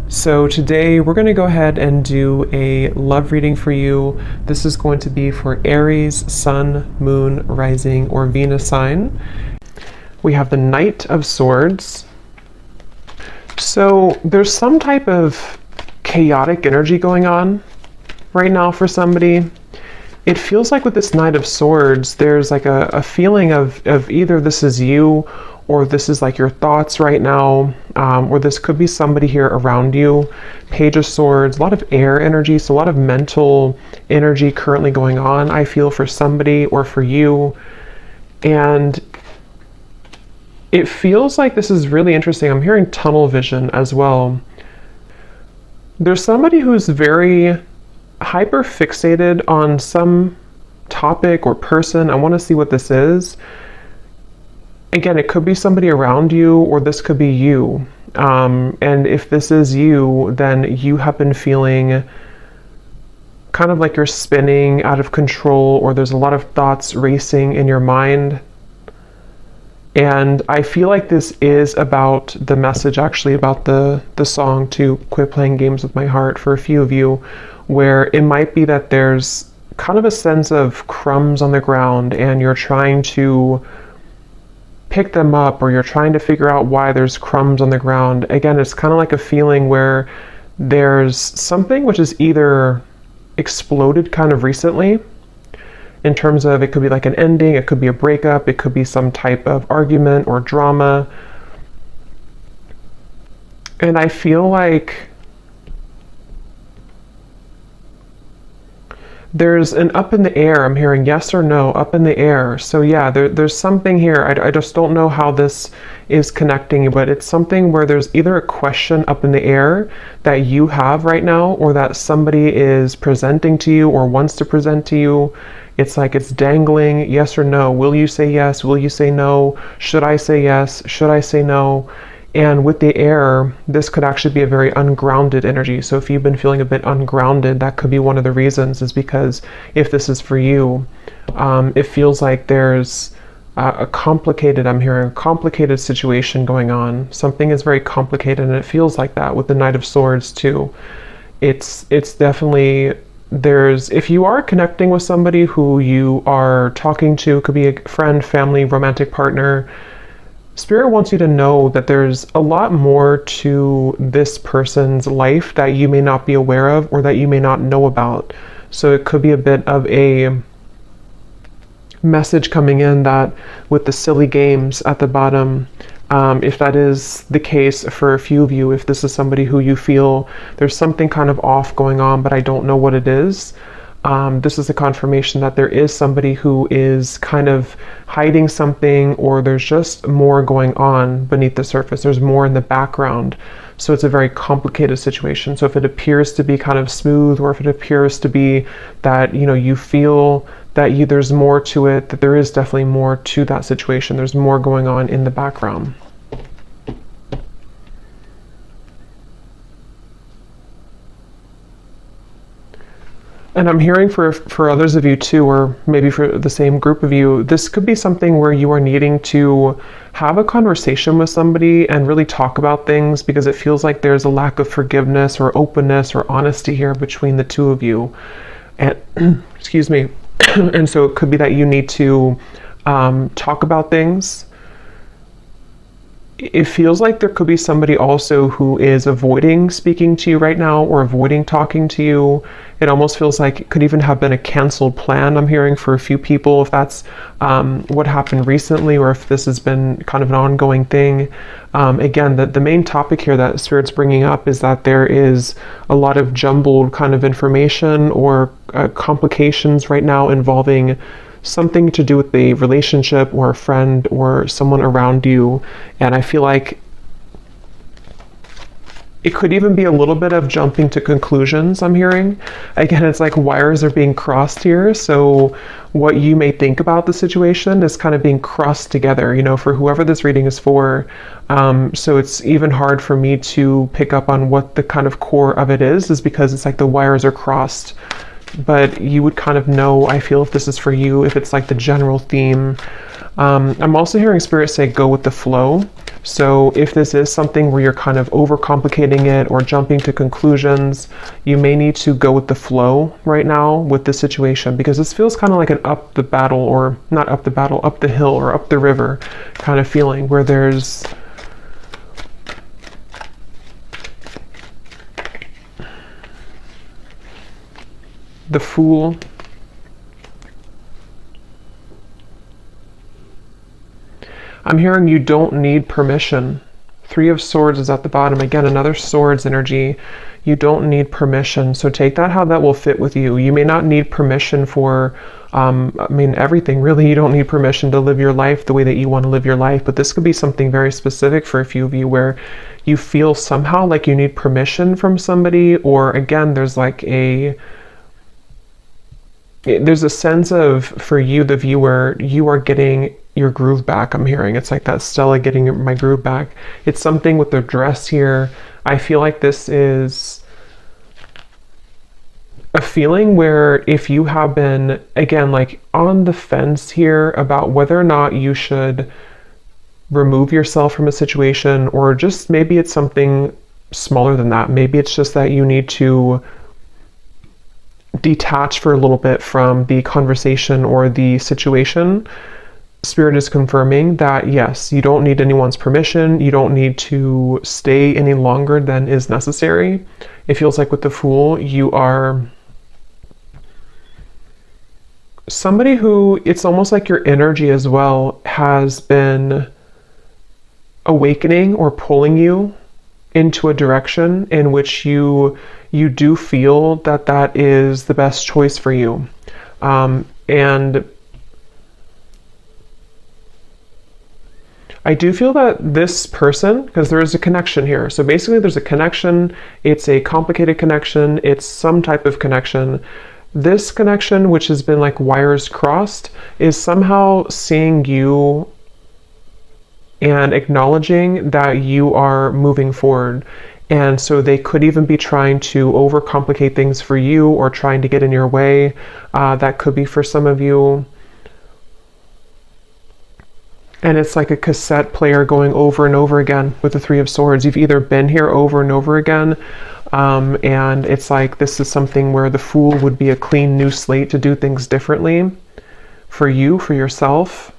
So today we're going to go ahead and do a love reading for you. This is going to be for Aries, Sun, Moon, Rising, or Venus sign. We have the Knight of Swords. So there's some type of chaotic energy going on right now for somebody. It feels like with this Knight of Swords, there's like a feeling of either this is you or this is like your thoughts right now, or this could be somebody here around you. Page of Swords, a lot of air energy, so a lot of mental energy currently going on, I feel, for somebody or for you. And it feels like this is really interesting. I'm hearing tunnel vision as well. There's somebody who's very hyper fixated on some topic or person. I want to see what this is. Again, it could be somebody around you, or this could be you. And if this is you, then you have been feeling kind of like you're spinning out of control, or there's a lot of thoughts racing in your mind. And I feel like this is about the message, actually, about the song to Quit Playing Games with My Heart for a few of you, where it might be that there's kind of a sense of crumbs on the ground and you're trying to pick them up, or you're trying to figure out why there's crumbs on the ground. Again, it's kind of like a feeling where there's something which is either exploded kind of recently, in terms of it could be like an ending, it could be a breakup, it could be some type of argument or drama. And I feel like there's an up in the air. I'm hearing yes or no, up in the air. So yeah, there's something here. I just don't know how this is connecting, but it's something where there's either a question up in the air that you have right now, or that somebody is presenting to you or wants to present to you. It's like it's dangling, yes or no. Will you say yes? Will you say no? Should I say yes? Should I say no? And with the air, this could actually be a very ungrounded energy. So if you've been feeling a bit ungrounded, that could be one of the reasons, is because if this is for you, it feels like there's I'm hearing a complicated situation going on. Something is very complicated, and it feels like that with the Knight of Swords too. It's definitely, if you are connecting with somebody who you are talking to, it could be a friend, family, romantic partner, Spirit wants you to know that there's a lot more to this person's life that you may not be aware of, or that you may not know about. So it could be a bit of a message coming in that with the silly games at the bottom, if that is the case for a few of you, if this is somebody who you feel there's something kind of off going on, but I don't know what it is, this is a confirmation that there is somebody who is kind of hiding something, or there's just more going on beneath the surface. There's more in the background. So it's a very complicated situation. So if it appears to be kind of smooth, or if it appears to be that, you feel that there's more to it, that there is definitely more to that situation. There's more going on in the background. And I'm hearing for others of you too, or maybe for the same group of you, this could be something where you are needing to have a conversation with somebody and really talk about things, because it feels like there's a lack of forgiveness or openness or honesty here between the two of you. And excuse me. And so it could be that you need to talk about things. It feels like there could be somebody also who is avoiding speaking to you right now, or avoiding talking to you. It almost feels like it could even have been a canceled plan, I'm hearing, for a few people, if that's what happened recently, or if this has been kind of an ongoing thing. Again, the main topic here that Spirit's bringing up is that there is a lot of jumbled kind of information, or complications right now involving something to do with the relationship, or a friend, or someone around you. And I feel like it could even be a little bit of jumping to conclusions, I'm hearing. Again, it's like wires are being crossed here. So what you may think about the situation is kind of being crossed together, for whoever this reading is for. So it's even hard for me to pick up on what the kind of core of it is because it's like the wires are crossed. But you would kind of know, I feel, if this is for you, if it's like the general theme. I'm also hearing Spirit say go with the flow. So if this is something where you're kind of overcomplicating it or jumping to conclusions, you may need to go with the flow right now with the situation, because this feels kind of like an up the battle, or not up the battle, up the hill or up the river kind of feeling, where there's the Fool. I'm hearing you don't need permission. Three of Swords is at the bottom. Again, another Swords energy. You don't need permission. So take that how that will fit with you. You may not need permission for, everything. Really, you don't need permission to live your life the way that you want to live your life. But this could be something very specific for a few of you, where you feel somehow like you need permission from somebody, or again, there's a sense of, for you, the viewer, you are getting your groove back. I'm hearing it's like that Stella getting my groove back. It's something with the dress here. I feel like this is a feeling where if you have been, again, like on the fence here about whether or not you should remove yourself from a situation, or just maybe it's something smaller than that. Maybe it's just that you need to detach for a little bit from the conversation or the situation. Spirit is confirming that yes, you don't need anyone's permission. You don't need to stay any longer than is necessary. It feels like with the Fool, you are somebody who, it's almost like your energy as well has been awakening or pulling you into a direction in which you do feel that that is the best choice for you. And I do feel that this person, because there is a connection here. So basically there's a connection. It's a complicated connection. It's some type of connection. This connection, which has been like wires crossed, is somehow seeing you and acknowledging that you are moving forward. And so they could even be trying to overcomplicate things for you, or trying to get in your way. That could be for some of you. And it's like a cassette player going over and over again with the Three of Swords. You've either been here over and over again, and it's like this is something where the Fool would be a clean new slate to do things differently for you, for yourself.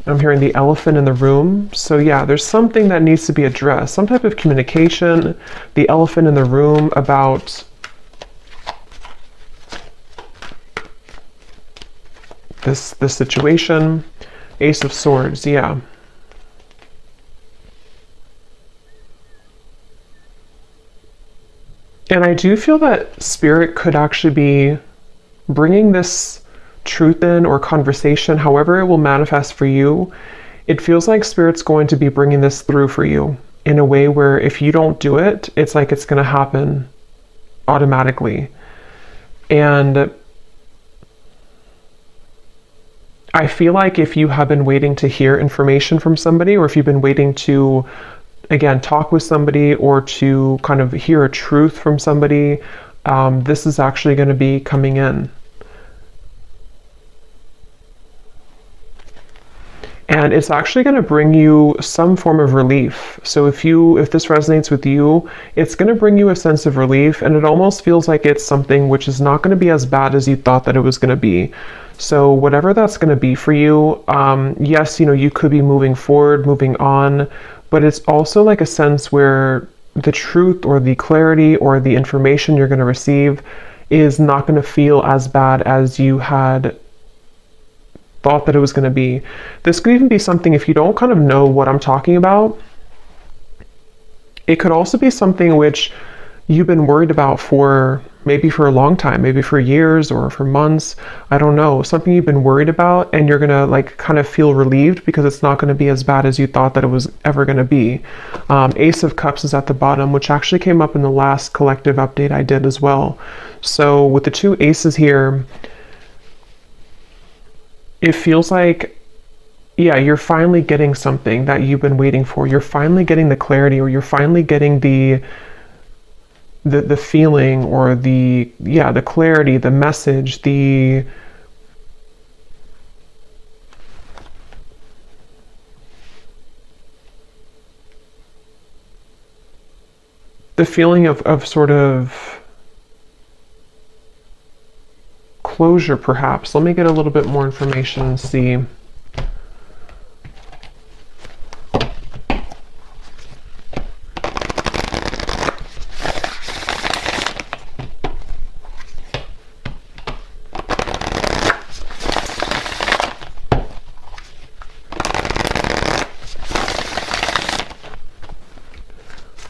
I'm hearing the Elephant in the room. So yeah, there's something that needs to be addressed, some type of communication. The Elephant in the room about this situation. Ace of Swords, yeah. And I do feel that Spirit could actually be bringing this truth in, or conversation, however it will manifest for you. It feels like Spirit's going to be bringing this through for you in a way where if you don't do it, it's like it's going to happen automatically. And I feel like if you have been waiting to hear information from somebody, or if you've been waiting to, again, talk with somebody, or to kind of hear a truth from somebody, this is actually going to be coming in. And it's actually going to bring you some form of relief. So if this resonates with you, it's going to bring you a sense of relief, and it almost feels like it's something which is not going to be as bad as you thought that it was going to be. So whatever that's going to be for you, yes, you could be moving forward, moving on, but it's also like a sense where the truth, or the clarity, or the information you're going to receive is not going to feel as bad as you had thought that it was going to be. This could even be something, if you don't kind of know what I'm talking about, it could also be something which you've been worried about for maybe for a long time, maybe for years or for months. I don't know, something you've been worried about, and you're gonna like kind of feel relieved because it's not going to be as bad as you thought that it was ever going to be. Ace of Cups is at the bottom, which actually came up in the last collective update I did as well. So with the two aces here, it feels like, yeah, you're finally getting something that you've been waiting for. You're finally getting the clarity, or you're finally getting the feeling, or the clarity, the message, the feeling of sort of closure, perhaps. Let me get a little bit more information and see.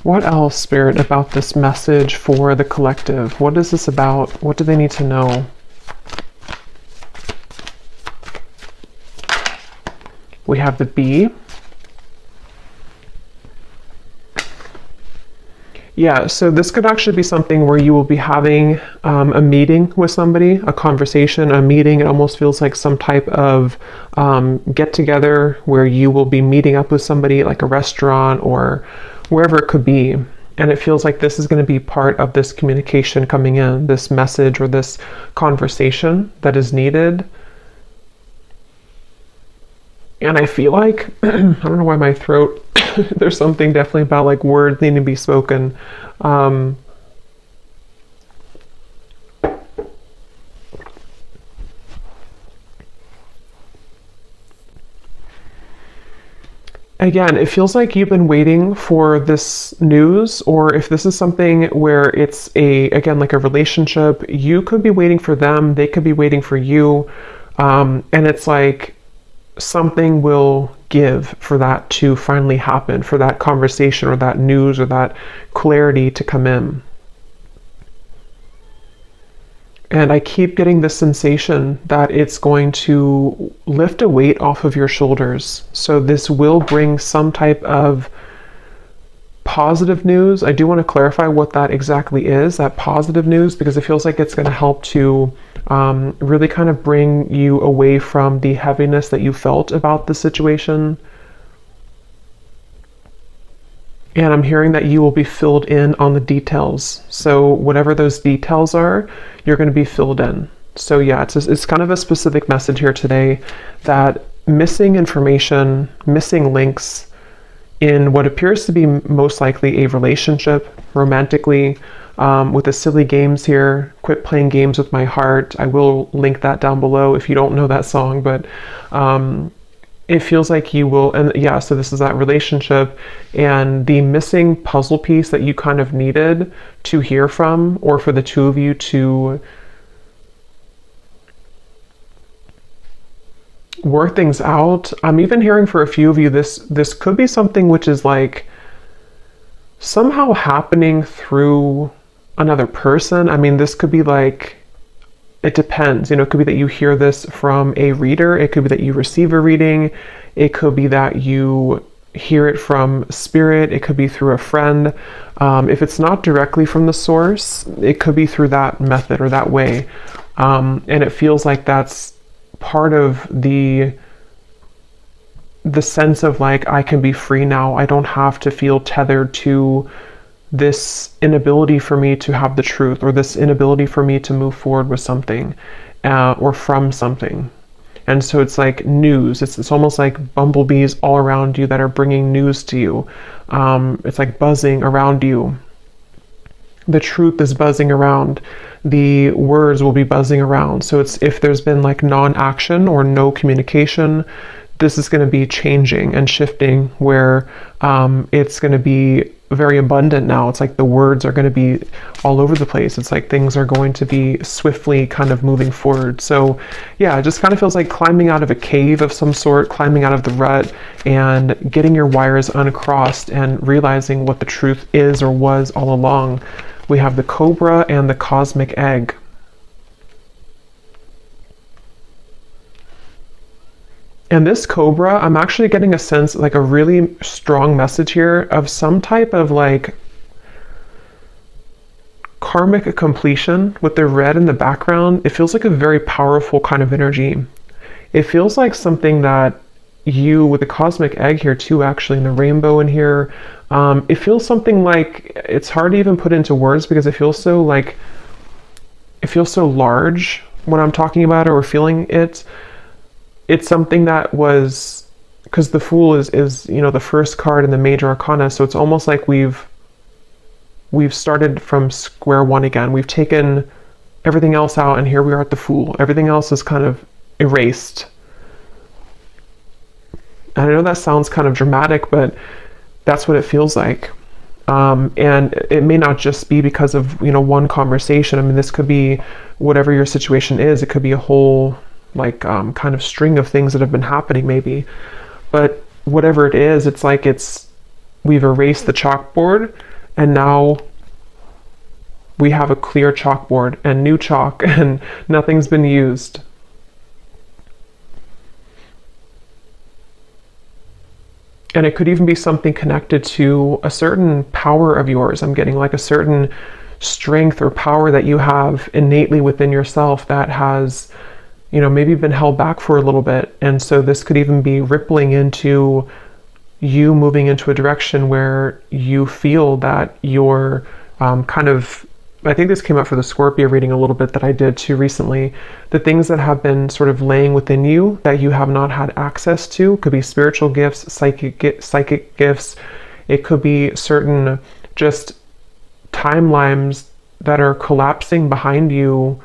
What else, Spirit, about this message for the collective? What is this about? What do they need to know? We have the Bee. Yeah, so this could actually be something where you will be having a meeting with somebody, a conversation, a meeting. It almost feels like some type of get together where you will be meeting up with somebody, like a restaurant or wherever it could be. And it feels like this is going to be part of this communication coming in, this message or this conversation that is needed. And I feel like, I don't know why my throat, there's something definitely about like words needing to be spoken. Again, it feels like you've been waiting for this news, or if this is something where it's again, like a relationship, you could be waiting for them, they could be waiting for you. And it's like something will give for that to finally happen, for that conversation or that news or that clarity to come in. And I keep getting this sensation that it's going to lift a weight off of your shoulders. So this will bring some type of positive news. I do want to clarify what that exactly is, that positive news, because it feels like it's going to help to really kind of bring you away from the heaviness that you felt about the situation. And I'm hearing that you will be filled in on the details. So whatever those details are, you're going to be filled in. So yeah, it's kind of a specific message here today that missing information, missing links in what appears to be most likely a relationship, romantically, with the silly games here. Quit playing games with my heart. I will link that down below if you don't know that song, but it feels like you will, and yeah, so this is that relationship and the missing puzzle piece that you kind of needed to hear from, or for the two of you to work things out. I'm even hearing for a few of you, this could be something which is like somehow happening through another person. I mean, this could be like, it depends, you know, it could be that you hear this from a reader. It could be that you receive a reading. It could be that you hear it from spirit. It could be through a friend. If it's not directly from the source, it could be through that method or that way. And it feels like that's part of the sense of like, I can be free now. I don't have to feel tethered to this inability for me to have the truth, or this inability for me to move forward with something or from something. And so it's like news. It's almost like bumblebees all around you that are bringing news to you. It's like buzzing around you. The truth is buzzing around. The words will be buzzing around. So it's, if there's been like non-action or no communication, this is going to be changing and shifting, where it's going to be very abundant now. It's like the words are going to be all over the place. It's like things are going to be swiftly kind of moving forward. So yeah, it just kind of feels like climbing out of a cave of some sort, climbing out of the rut and getting your wires uncrossed and realizing what the truth is or was all along. We have the Cobra and the Cosmic Egg. And this Cobra, I'm actually getting a sense, like a really strong message here of some type of like karmic completion with the red in the background. It feels like a very powerful kind of energy. It feels like something that you, with the Cosmic Egg here too, actually, and the rainbow in here, it feels something like, it's hard to even put into words because it feels so like, it feels so large when I'm talking about it or feeling it. It's something that was, because the Fool is, you know, the first card in the major arcana, so it's almost like we've we've started from square one again. We've taken everything else out, and here we are at the Fool. Everything else is kind of erased. And I know that sounds kind of dramatic, but that's what it feels like. And it may not just be because of, you know, one conversation. I mean, this could be whatever your situation is. It could be a whole, like, kind of string of things that have been happening maybe. But whatever it is, it's like we've erased the chalkboard, and now we have a clear chalkboard and new chalk, and nothing's been used. And it could even be something connected to a certain power of yours. I'm getting like a certain strength or power that you have innately within yourself that has, you know, maybe been held back for a little bit. And so this could even be rippling into you moving into a direction where you feel that you're kind of, I think this came up for the Scorpio reading a little bit that I did too recently. The things that have been sort of laying within you that you have not had access to could be spiritual gifts, psychic gifts. It could be certain just timelines that are collapsing behind you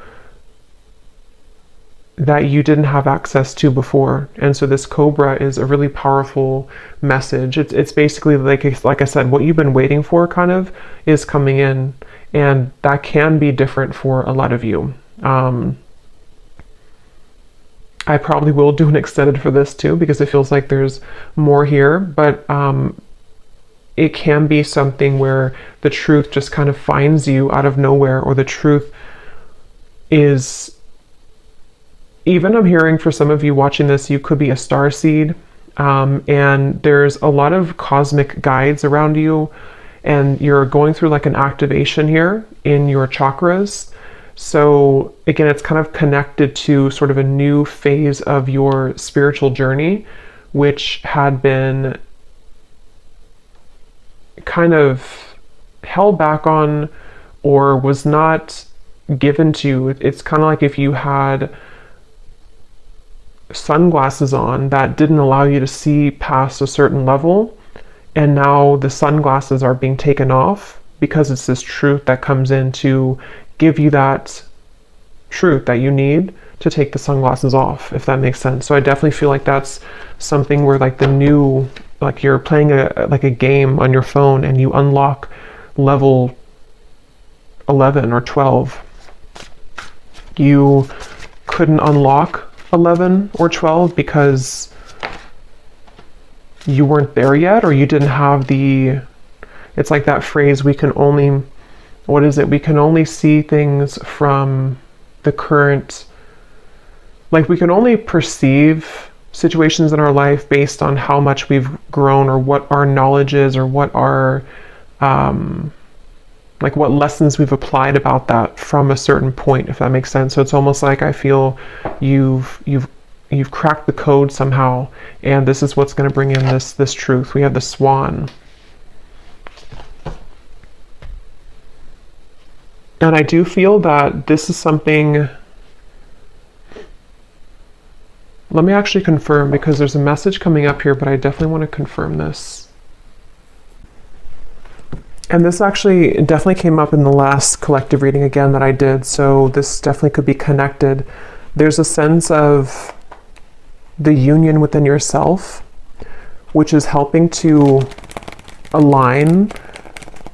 that you didn't have access to before. And so this Cobra is a really powerful message. It's basically like I said, what you've been waiting for kind of is coming in. And that can be different for a lot of you. I probably will do an extended for this too, because it feels like there's more here, but it can be something where the truth just kind of finds you out of nowhere, or the truth is, even I'm hearing for some of you watching this, you could be a star seed, and there's a lot of cosmic guides around you, and you're going through like an activation here in your chakras. So again, it's kind of connected to sort of a new phase of your spiritual journey, which had been kind of held back on or was not given to you. It's kind of like if you had sunglasses on that didn't allow you to see past a certain level, and now the sunglasses are being taken off because it's this truth that comes in to give you that truth that you need to take the sunglasses off, if that makes sense. So I definitely feel like that's something where like the new, like you're playing a game on your phone and you unlock level 11 or 12. You couldn't unlock 11 or 12 because you weren't there yet, or you didn't have the, it's like that phrase, we can only, what is it? We can only see things from the current, like we can only perceive situations in our life based on how much we've grown, or what our knowledge is, or what our, like what lessons we've applied about that from a certain point, if that makes sense. So it's almost like I feel you've cracked the code somehow, and this is what's going to bring in this truth. We have the Swan. And I do feel that this is something, let me actually confirm, because there's a message coming up here, but I definitely want to confirm this. And this actually definitely came up in the last collective reading again that I did, so this definitely could be connected. There's a sense of the union within yourself, which is helping to align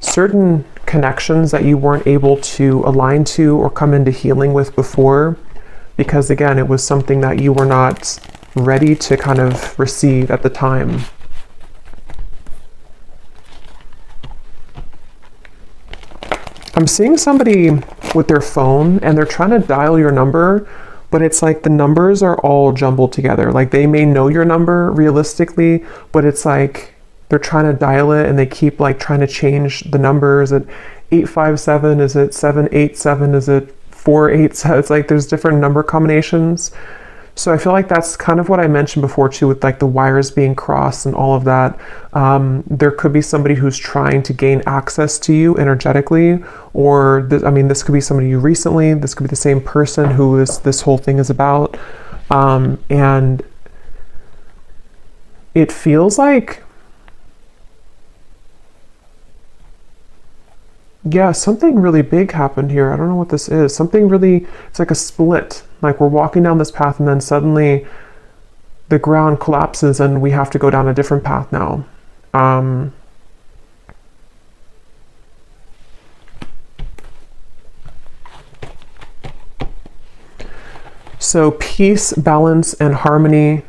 certain connections that you weren't able to align to or come into healing with before, because again, it was something that you were not ready to kind of receive at the time. I'm seeing somebody with their phone and they're trying to dial your number, but it's like the numbers are all jumbled together. Like they may know your number realistically, but it's like they're trying to dial it and they keep like trying to change the numbers. Is it 857? Is it 787? Is it 487? It's like there's different number combinations. So I feel like that's kind of what I mentioned before too, with like the wires being crossed and all of that. There could be somebody who's trying to gain access to you energetically, or this could be somebody you recently, this could be the same person who this whole thing is about. And it feels like Yeah, something really big happened here. I don't know what this is. Something really, it's like a split. Like we're walking down this path and then suddenly the ground collapses and we have to go down a different path now. So peace, balance, and harmony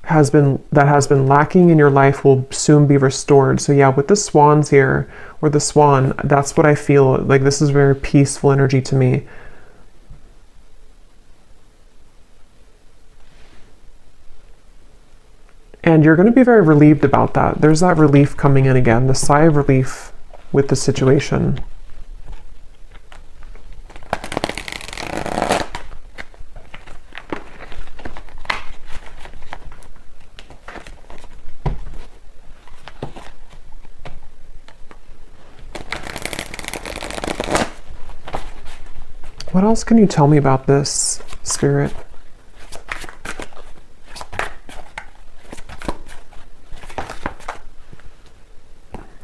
has been lacking in your life will soon be restored. So yeah, with the swans here, or the swan, that's what I feel like. This is very peaceful energy to me. And you're going to be very relieved about that. There's that relief coming in again, the sigh of relief with the situation. What else can you tell me about this, Spirit?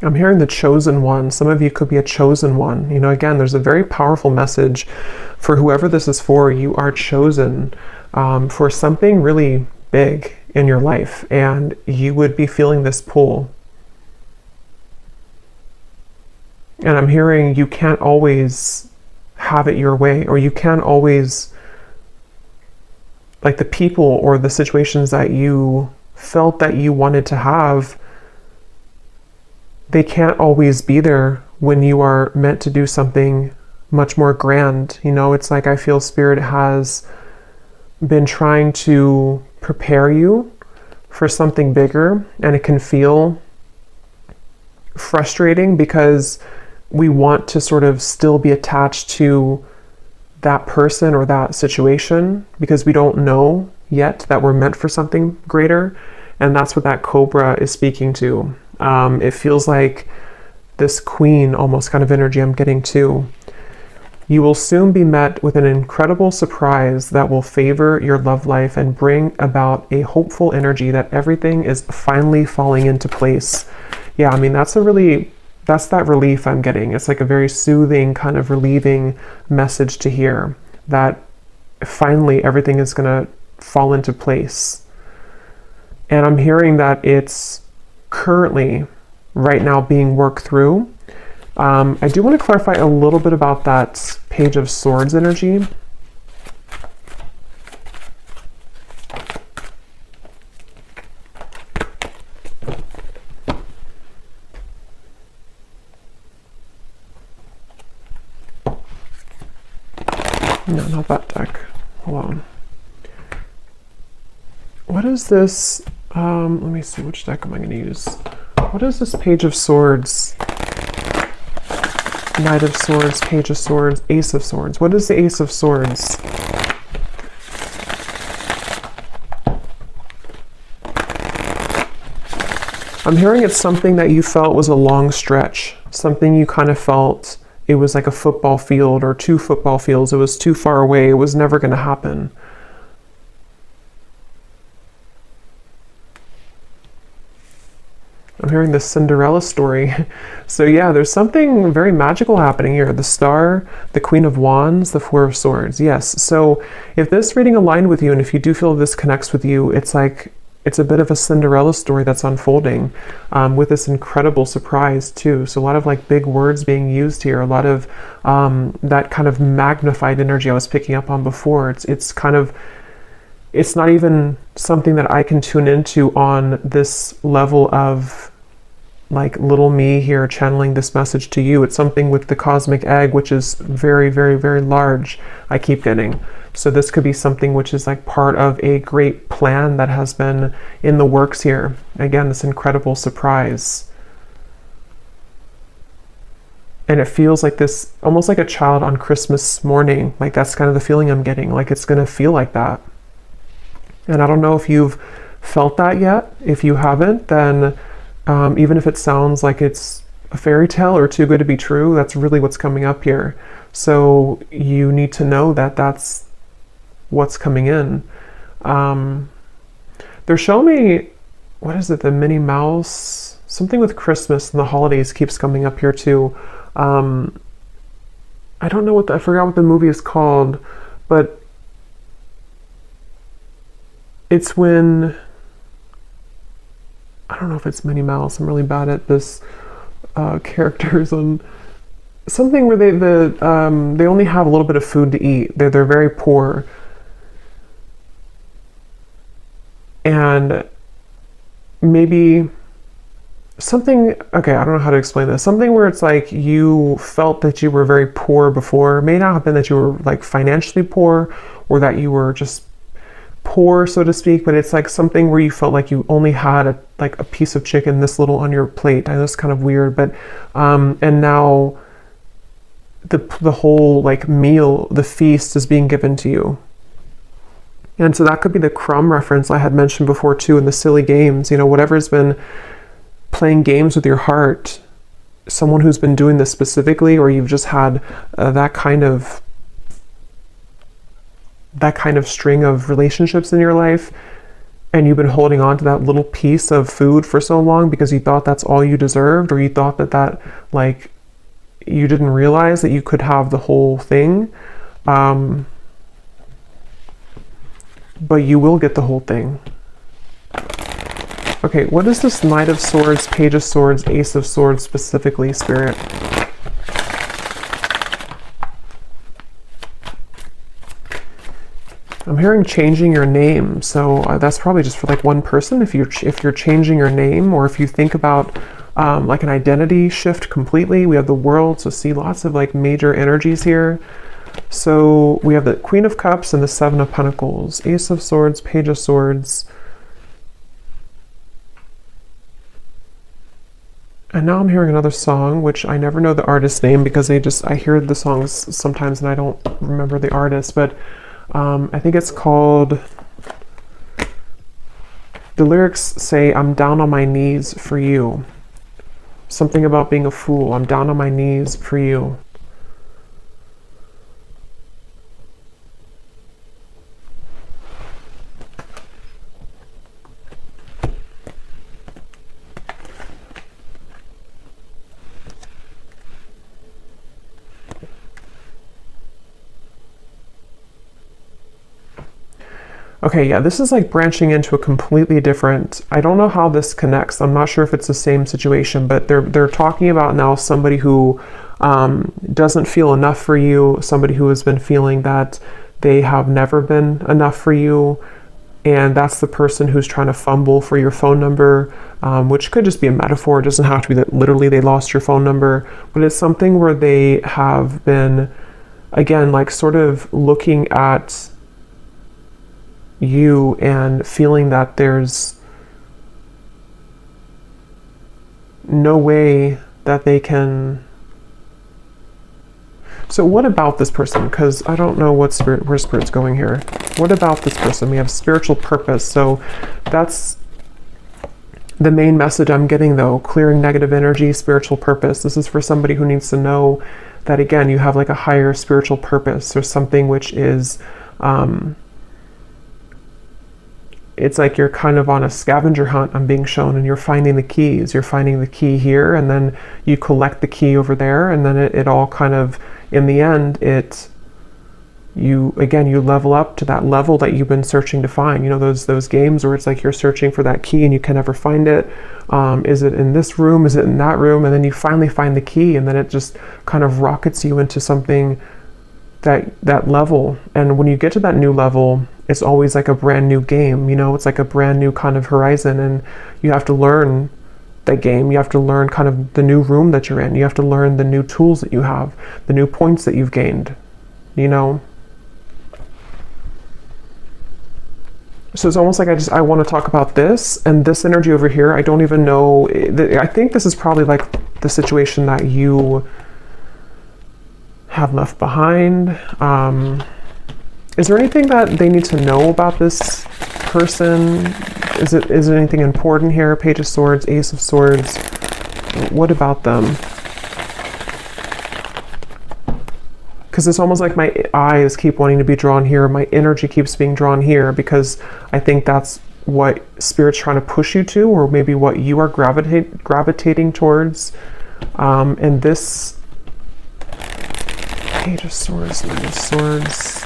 I'm hearing the chosen one. Some of you could be a chosen one. You know, again, there's a very powerful message for whoever this is for. You are chosen for something really big in your life, and you would be feeling this pull. And I'm hearing you can't always have it your way, or you can't always, like the people or the situations that you felt that you wanted to have, they can't always be there when you are meant to do something much more grand. You know, it's like I feel Spirit has been trying to prepare you for something bigger, and it can feel frustrating because we want to sort of still be attached to that person or that situation because we don't know yet that we're meant for something greater. And that's what that Cobra is speaking to. It feels like this queen almost kind of energy I'm getting too. You will soon be met with an incredible surprise that will favor your love life and bring about a hopeful energy that everything is finally falling into place. Yeah, I mean, that's that relief I'm getting. It's like a very soothing, kind of relieving message to hear that finally everything is going to fall into place. And I'm hearing that it's currently right now being worked through. I do want to clarify a little bit about that Page of Swords energy. No, not that deck. Hold on. What is this? Let me see, which deck am I going to use? What is this Page of Swords? Knight of Swords, Page of Swords, Ace of Swords. What is the Ace of Swords? I'm hearing it's something that you felt was a long stretch. Something you kind of felt it was like a football field or 2 football fields. It was too far away. It was never going to happen. I'm hearing the Cinderella story. So yeah, there's something very magical happening here. The Star, the Queen of Wands, the Four of Swords. Yes. So if this reading aligned with you, and if you do feel this connects with you, it's like, it's a bit of a Cinderella story that's unfolding with this incredible surprise too. So a lot of like big words being used here, a lot of that kind of magnified energy I was picking up on before. It's kind of, it's not even something that I can tune into on this level of like little me here channeling this message to you. It's something with the cosmic egg, which is very, very, very large, I keep getting. So this could be something which is like part of a great plan that has been in the works here. Again, this incredible surprise. And it feels like this, almost like a child on Christmas morning. Like that's kind of the feeling I'm getting. Like it's going to feel like that. And I don't know if you've felt that yet. If you haven't, then even if it sounds like it's a fairy tale or too good to be true, that's really what's coming up here. So you need to know that that's what's coming in. They're showing me, what is it, the Minnie Mouse Something with Christmas and the holidays keeps coming up here too. I don't know I forgot what the movie is called, but it's when, I don't know if it's Minnie Mouse. I'm really bad at this characters on something where they only have a little bit of food to eat. They're very poor, and maybe something, okay, I don't know how to explain this. Something where it's like you felt that you were very poor before. It may not have been that you were like financially poor or that you were just poor, so to speak, but it's like something where you felt like you only had like a piece of chicken this little on your plate. I know it's kind of weird, but and now the whole like meal, the feast is being given to you. And so that could be the crumb reference I had mentioned before too, in the silly games, you know, whatever's been playing games with your heart, someone who's been doing this specifically, or you've just had that kind of string of relationships in your life, and you've been holding on to that little piece of food for so long because you thought that's all you deserved, or you thought that like you didn't realize that you could have the whole thing, but you will get the whole thing. Okay, what is this Knight of Swords, Page of Swords, Ace of Swords specifically, Spirit? I'm hearing changing your name, so that's probably just for like one person. If you're changing your name, or if you think about like an identity shift completely. We have the World, so see lots of like major energies here. So we have the Queen of Cups and the Seven of Pentacles, Ace of Swords, Page of Swords. And now I'm hearing another song, which I never know the artist's name because I hear the songs sometimes and I don't remember the artist, but I think it's called, the lyrics say, "I'm down on my knees for you." Something about being a fool. I'm down on my knees for you. Okay, yeah, this is like branching into a completely different, I don't know how this connects. I'm not sure if it's the same situation, but they're talking about now somebody who doesn't feel enough for you, somebody who has been feeling that they have never been enough for you, and that's the person who's trying to fumble for your phone number, which could just be a metaphor. It doesn't have to be that literally they lost your phone number, but it's something where they have been, again, like sort of looking at you and feeling that there's no way that they can. So what about this person? Because I don't know where Spirit's going here. What about this person? We have spiritual purpose. So that's the main message I'm getting, though. Clearing negative energy, spiritual purpose. This is for somebody who needs to know that, again, you have like a higher spiritual purpose, or something which is it's like you're kind of on a scavenger hunt, I'm being shown, and you're finding the keys. You're finding the key here, and then you collect the key over there, and then it all kind of, in the end, you level up to that level that you've been searching to find. You know, those games where it's like you're searching for that key and you can never find it. Is it in this room? Is it in that room? And then you finally find the key, and then it just kind of rockets you into something, that level. And when you get to that new level, it's always like a brand new game, you know, it's like a brand new kind of horizon, and you have to learn that game. You have to learn kind of the new room that you're in. You have to learn the new tools that you have, the new points that you've gained, you know. So it's almost like I want to talk about this, and this energy over here, I don't even know. I think this is probably like the situation that you have left behind. Is there anything that they need to know about this person? Is it anything important here? Page of Swords, Ace of Swords. What about them? Because it's almost like my eyes keep wanting to be drawn here. My energy keeps being drawn here, because I think that's what Spirit's trying to push you to, or maybe what you are gravitating towards. And this Page of Swords, Knight of Swords.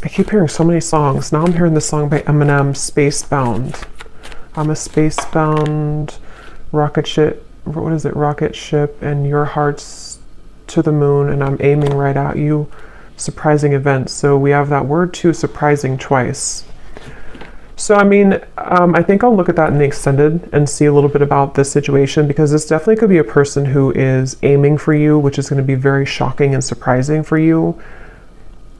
I keep hearing so many songs. Now I'm hearing the song by Eminem, Spacebound. I'm a spacebound rocket ship. What is it? Rocket ship, and your heart's to the moon, and I'm aiming right at you. Surprising events. So we have that word too, surprising, twice. So I mean, I think I'll look at that in the extended and see a little bit about this situation, because this definitely could be a person who is aiming for you, which is going to be very shocking and surprising for you.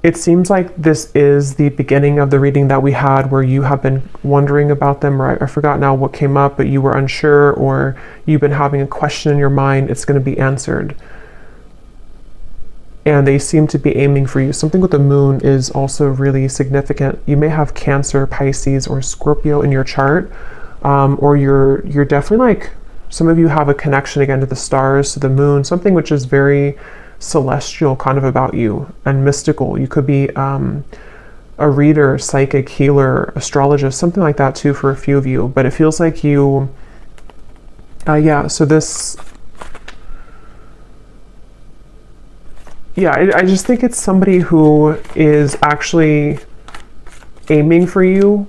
It seems like this is the beginning of the reading that we had, where you have been wondering about them, or I forgot now what came up, but you were unsure, or you've been having a question in your mind. It's going to be answered. And they seem to be aiming for you. Something with the moon is also really significant. You may have Cancer, Pisces, or Scorpio in your chart, or you're definitely like, some of you have a connection again to the stars, to the moon, something which is very celestial kind of about you and mystical. You could be a reader, psychic, healer, astrologist, something like that too for a few of you. But it feels like you, yeah, so this, yeah, I just think it's somebody who is actually aiming for you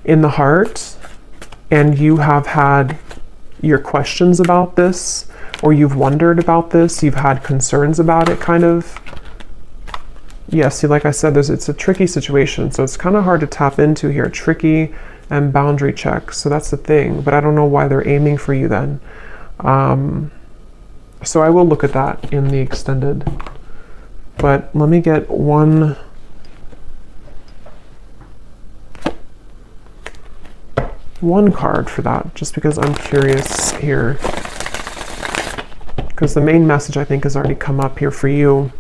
in the heart, and you have had your questions about this, or you've wondered about this, you've had concerns about it, kind of. Yeah, see, like I said, it's a tricky situation, so it's kind of hard to tap into here. Tricky and boundary check, so that's the thing. But I don't know why they're aiming for you then. So I will look at that in the extended. But let me get one card for that, just because I'm curious here. Because the main message, I think, has already come up here for you.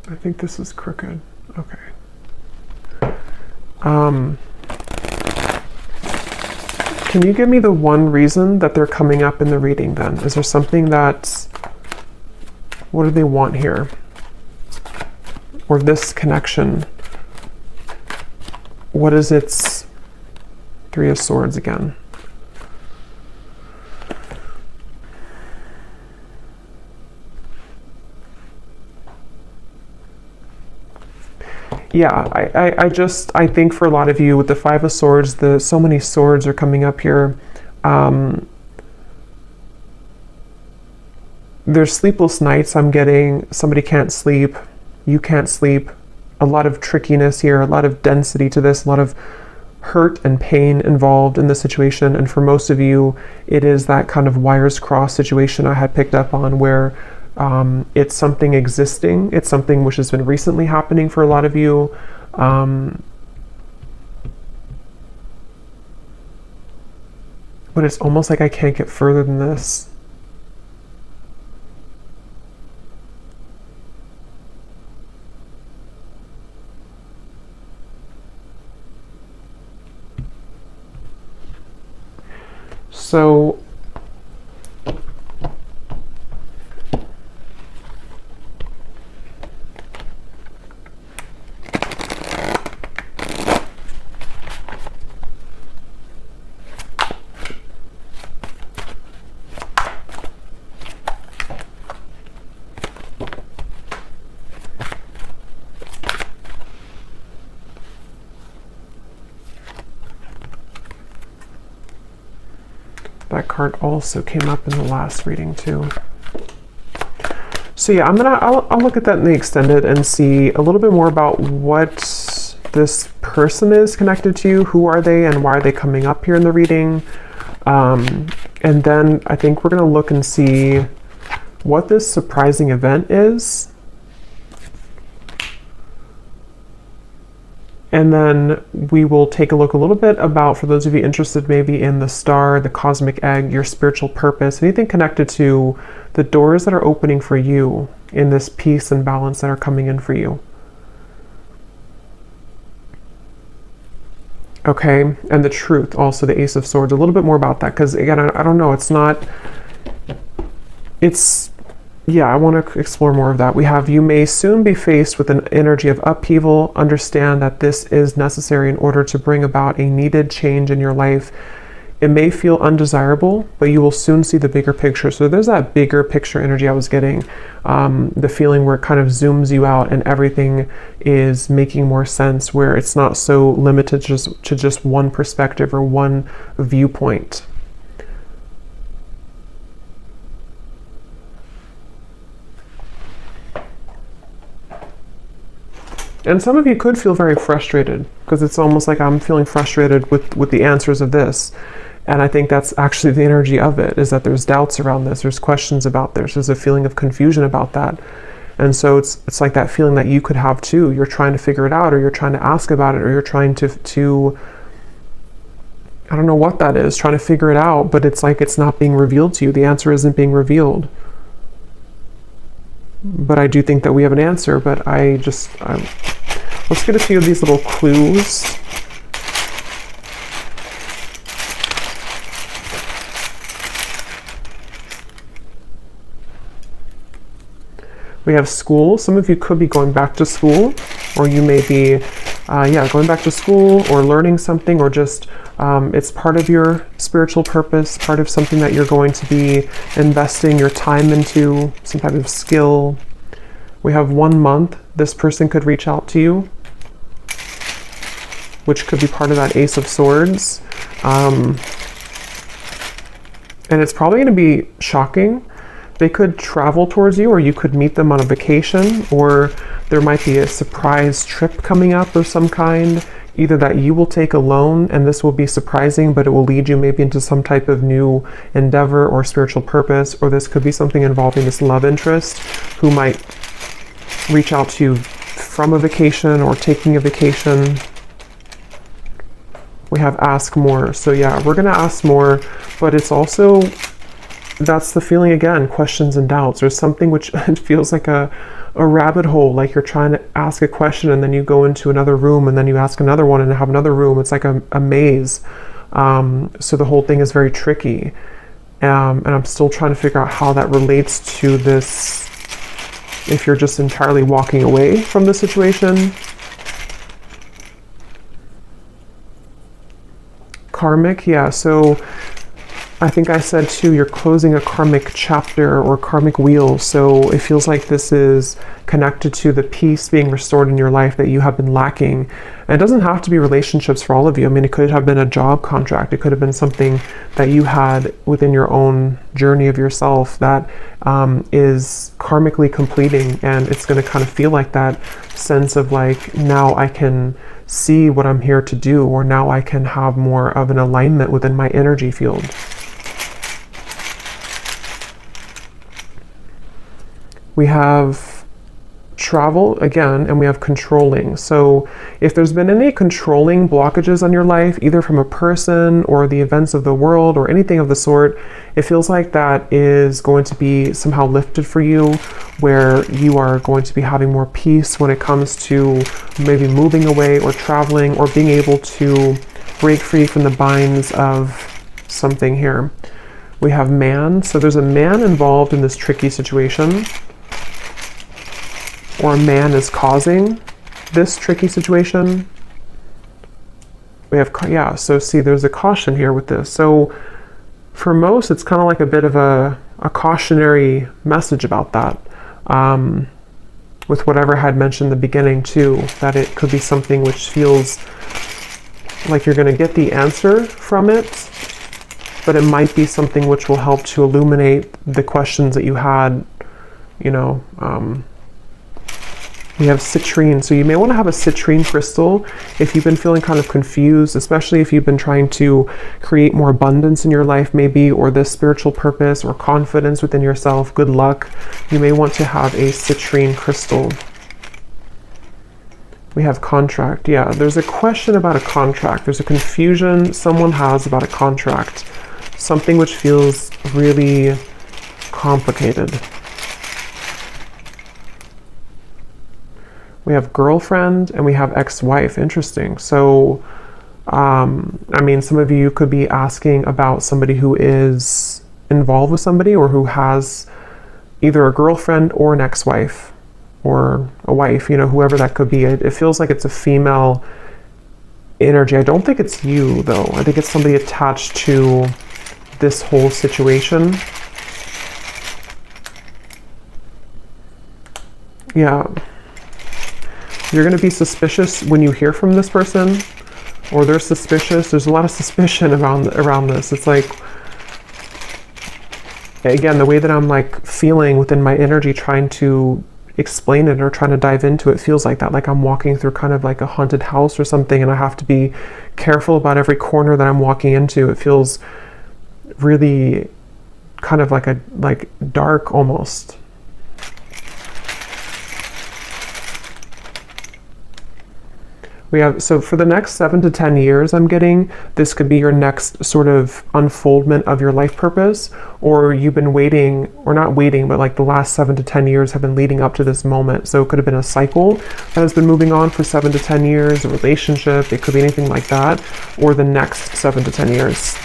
I think this is crooked. Okay. Can you give me the one reason that they're coming up in the reading then? Is there something that's... What do they want here? Or this connection? What is its... Three of Swords again. Yeah, I think for a lot of you with the Five of Swords, so many swords are coming up here. There's sleepless nights. I'm getting somebody can't sleep, you can't sleep. A lot of trickiness here, a lot of density to this, a lot of hurt and pain involved in the situation. And for most of you, it is that kind of wires crossed situation I had picked up on, where it's something existing. It's something which has been recently happening for a lot of you. But it's almost like I can't get further than this. So that card also came up in the last reading too. So yeah, I'll look at that in the extended and see a little bit more about what this person is connected to. Who are they and why are they coming up here in the reading? And then I think we're going to look and see what this surprising event is. And then we will take a look a little bit about, for those of you interested maybe in the star, the cosmic egg, your spiritual purpose, anything connected to the doors that are opening for you in this peace and balance that are coming in for you. Okay, and the truth, also the Ace of Swords, a little bit more about that, because again, I don't know, yeah, I want to explore more of that. We have, you may soon be faced with an energy of upheaval. Understand that this is necessary in order to bring about a needed change in your life. It may feel undesirable, but you will soon see the bigger picture. So there's that bigger picture energy I was getting, the feeling where it kind of zooms you out and everything is making more sense, where it's not so limited to just one perspective or one viewpoint. And some of you could feel very frustrated, because it's almost like I'm feeling frustrated with the answers of this. And I think that's actually the energy of it, is that there's doubts around this, there's questions about this, there's a feeling of confusion about that. And so it's like that feeling that you could have too. You're trying to figure it out, or you're trying to ask about it, or you're trying to I don't know what that is, trying to figure it out, but it's like it's not being revealed to you. The answer isn't being revealed. But I do think that we have an answer, but let's get a few of these little clues. We have school. Some of you could be going back to school, or you may be, going back to school or learning something, or just it's part of your spiritual purpose, part of something that you're going to be investing your time into, some type of skill. We have 1 month. This person could reach out to you, which could be part of that Ace of Swords. And it's probably going to be shocking. They could travel towards you, or you could meet them on a vacation, or there might be a surprise trip coming up of some kind, either that you will take alone, and this will be surprising, but it will lead you maybe into some type of new endeavor or spiritual purpose, or this could be something involving this love interest who might reach out to you from a vacation or taking a vacation. We have ask more. So yeah, we're going to ask more, but it's also, that's the feeling again, questions and doubts. There's something which it feels like a rabbit hole, like you're trying to ask a question and then you go into another room and then you ask another one and have another room. It's like a maze. So the whole thing is very tricky. And I'm still trying to figure out how that relates to this, if you're just entirely walking away from the situation. Karmic, yeah, so I think I said too, you're closing a karmic chapter or karmic wheel. So it feels like this is connected to the peace being restored in your life that you have been lacking. And it doesn't have to be relationships for all of you. I mean, it could have been a job contract. It could have been something that you had within your own journey of yourself that is karmically completing. And it's going to kind of feel like that sense of like, now I can see what I'm here to do, or now I can have more of an alignment within my energy field. We have travel again, and we have controlling. So if there's been any controlling blockages on your life, either from a person or the events of the world or anything of the sort, it feels like that is going to be somehow lifted for you, where you are going to be having more peace when it comes to maybe moving away or traveling or being able to break free from the binds of something here. We have man. So there's a man involved in this tricky situation, or a man is causing this tricky situation. We have, yeah, so see, there's a caution here with this. So for most, it's kind of like a bit of a cautionary message about that. With whatever I had mentioned in the beginning too, that it could be something which feels like you're going to get the answer from it, but it might be something which will help to illuminate the questions that you had, you know. We have citrine, so you may want to have a citrine crystal if you've been feeling kind of confused, especially if you've been trying to create more abundance in your life maybe, or this spiritual purpose or confidence within yourself, good luck. You may want to have a citrine crystal. We have contract. Yeah, there's a question about a contract. There's a confusion someone has about a contract. Something which feels really complicated. We have girlfriend and we have ex-wife. Interesting. So, I mean, some of you could be asking about somebody who is involved with somebody or who has either a girlfriend or an ex-wife or a wife, you know, whoever that could be. It feels like it's a female energy. I don't think it's you, though. I think it's somebody attached to this whole situation. Yeah. You're going to be suspicious when you hear from this person, or they're suspicious. There's a lot of suspicion around this. It's like, again, the way that I'm like feeling within my energy, trying to explain it or trying to dive into it, feels like that. Like I'm walking through kind of like a haunted house or something, and I have to be careful about every corner that I'm walking into. It feels really kind of like dark almost. We have, so for the next 7 to 10 years, I'm getting, this could be your next sort of unfoldment of your life purpose, or you've been waiting, or not waiting, but like the last 7 to 10 years have been leading up to this moment. So it could have been a cycle that has been moving on for 7 to 10 years, a relationship, it could be anything like that, or the next 7 to 10 years.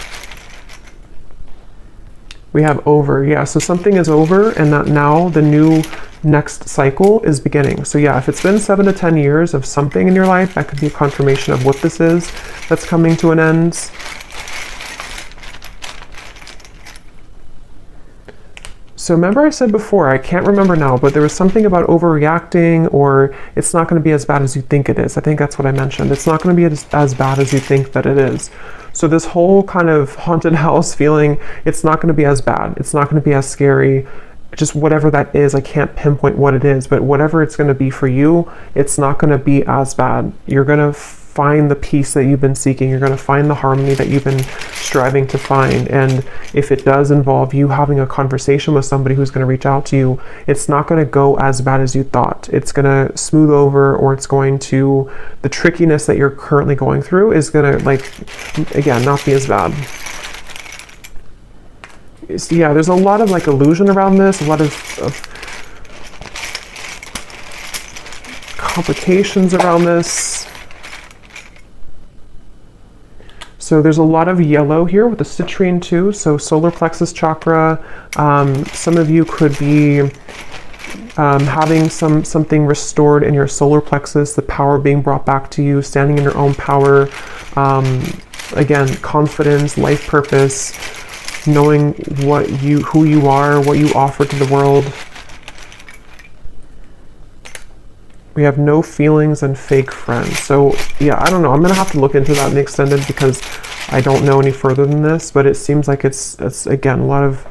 We have over, yeah, so something is over and that now the new next cycle is beginning. So yeah, if it's been 7 to 10 years of something in your life, that could be a confirmation of what this is that's coming to an end. So remember I said before, I can't remember now, but there was something about overreacting, or it's not going to be as bad as you think it is. I think that's what I mentioned. It's not going to be as bad as you think that it is. So this whole kind of haunted house feeling, it's not going to be as bad. It's not going to be as scary. Just whatever that is, I can't pinpoint what it is, but whatever it's going to be for you, it's not going to be as bad. You're going to find the peace that you've been seeking. You're going to find the harmony that you've been striving to find. And if it does involve you having a conversation with somebody who's going to reach out to you, it's not going to go as bad as you thought. It's going to smooth over, or it's going to, the trickiness that you're currently going through is going to, like, again, not be as bad. So yeah, there's a lot of like illusion around this, a lot of complications around this. So there's a lot of yellow here with the citrine too. So solar plexus chakra. Some of you could be having something restored in your solar plexus, the power being brought back to you, standing in your own power. Again, confidence, life purpose, knowing who you are, what you offer to the world. We have no feelings and fake friends. So yeah, I don't know. I'm gonna have to look into that in the extended because I don't know any further than this, but it seems like it's again, a lot of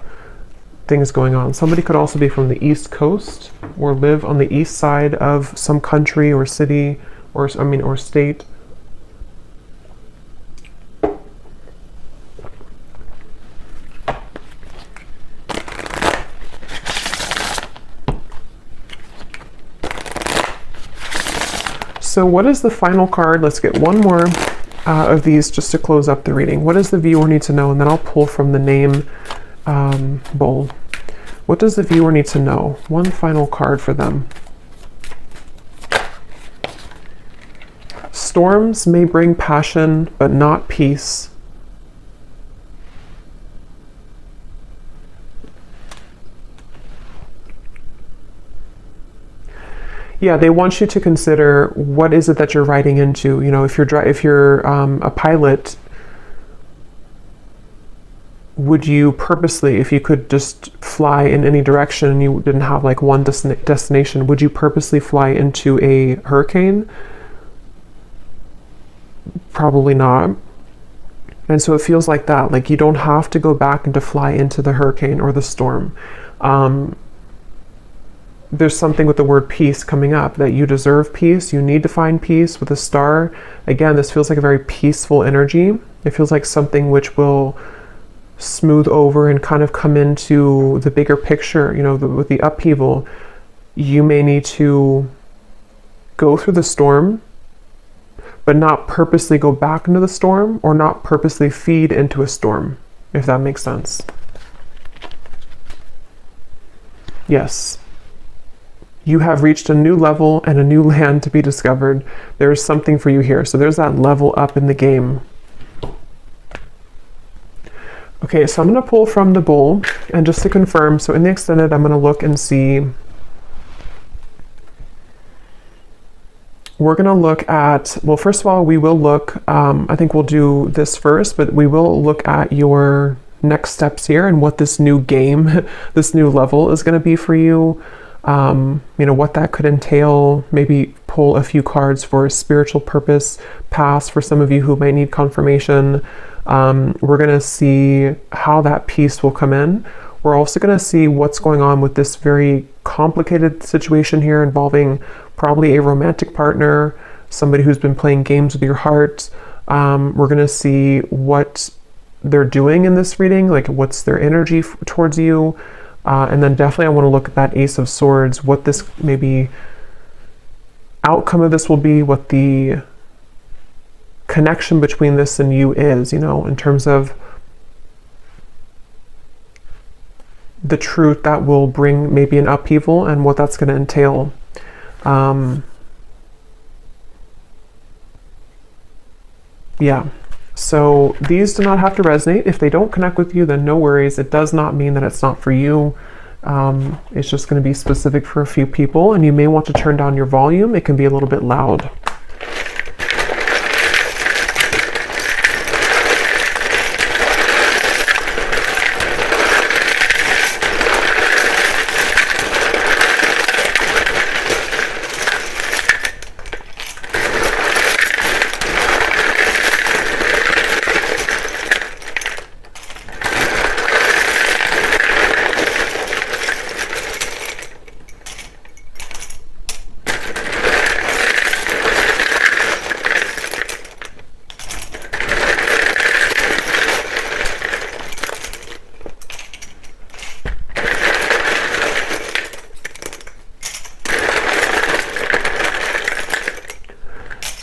things going on. Somebody could also be from the East Coast or live on the east side of some country or city or state. So what is the final card? Let's get one more of these just to close up the reading. What does the viewer need to know? And then I'll pull from the name bowl. What does the viewer need to know? One final card for them. Storms may bring passion, but not peace. Yeah, they want you to consider what is it that you're riding into. You know, if you're a pilot, would you purposely, if you could just fly in any direction and you didn't have like one destination, would you purposely fly into a hurricane? Probably not. And so it feels like that. Like you don't have to go back and to fly into the hurricane or the storm. There's something with the word peace coming up, that you deserve peace. You need to find peace with a star. Again, this feels like a very peaceful energy. It feels like something which will smooth over and kind of come into the bigger picture. You know, with the upheaval, you may need to go through the storm but not purposely go back into the storm or not purposely feed into a storm, if that makes sense. Yes. You have reached a new level and a new land to be discovered. There's something for you here. So there's that level up in the game. Okay, so I'm going to pull from the bowl, and just to confirm, so in the extended, I'm going to look and see. We're going to look at, well, first of all, we will look, I think we'll do this first, but we will look at your next steps here and what this new game, this new level is going to be for you. You know, what that could entail, maybe pull a few cards for a spiritual purpose pass for some of you who might need confirmation. We're going to see how that piece will come in. We're also going to see what's going on with this very complicated situation here involving probably a romantic partner, somebody who's been playing games with your heart. We're going to see what they're doing in this reading, like what's their energy towards you. And then definitely I want to look at that Ace of Swords, what this maybe outcome of this will be, what the connection between this and you is, you know, in terms of the truth that will bring maybe an upheaval and what that's going to entail. Yeah. So these do not have to resonate. If they don't connect with you, then no worries. It does not mean that it's not for you. It's just going to be specific for a few people, and you may want to turn down your volume. It can be a little bit loud.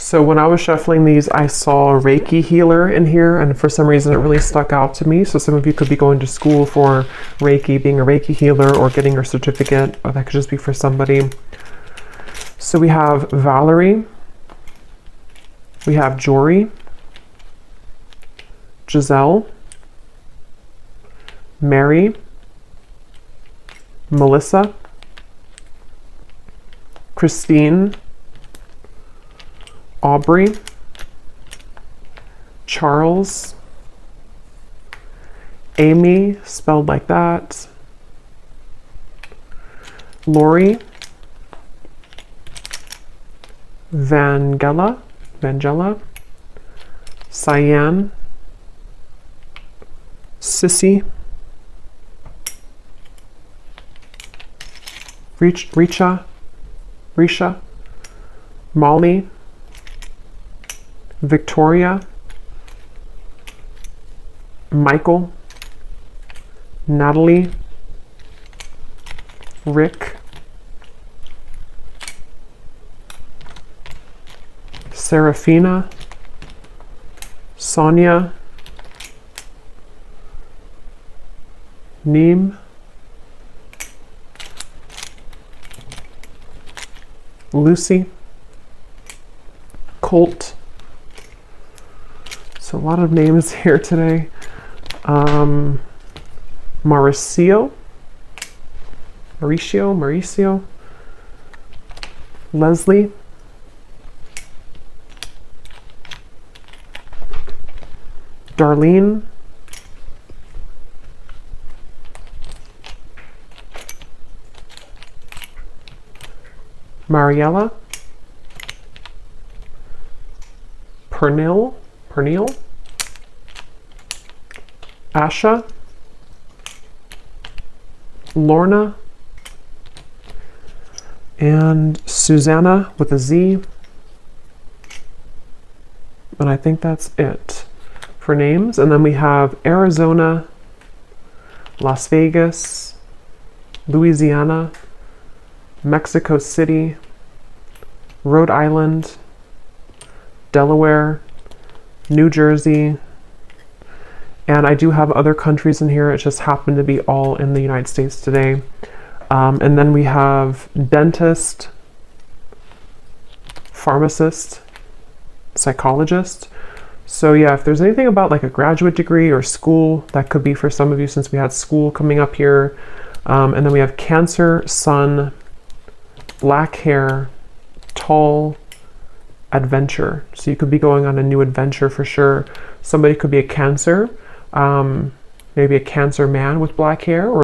So when I was shuffling these, I saw a Reiki healer in here, and for some reason it really stuck out to me. So some of you could be going to school for Reiki, being a Reiki healer, or getting your certificate, or that could just be for somebody. So we have Valerie, we have Jory, Giselle, Mary, Melissa, Christine, Aubrey, Charles, Amy, spelled like that, Lori, Vangela, Cyan, Sissy, Risha, Molly, Victoria, Michael, Natalie, Rick, Serafina, Sonia, Neem, Lucy, Colt. So a lot of names here today. Mauricio, Leslie, Darlene, Mariella, Pernil, Asha, Lorna, and Susanna with a Z. And I think that's it for names. And then we have Arizona, Las Vegas, Louisiana, Mexico City, Rhode Island, Delaware, New Jersey, and I do have other countries in here. It just happened to be all in the United States today. And then we have dentist, pharmacist, psychologist. So yeah, if there's anything about like a graduate degree or school, that could be for some of you since we had school coming up here. And then we have Cancer, Sun, black hair, tall, adventure. So you could be going on a new adventure for sure. Somebody could be a Cancer, maybe a Cancer man with black hair, or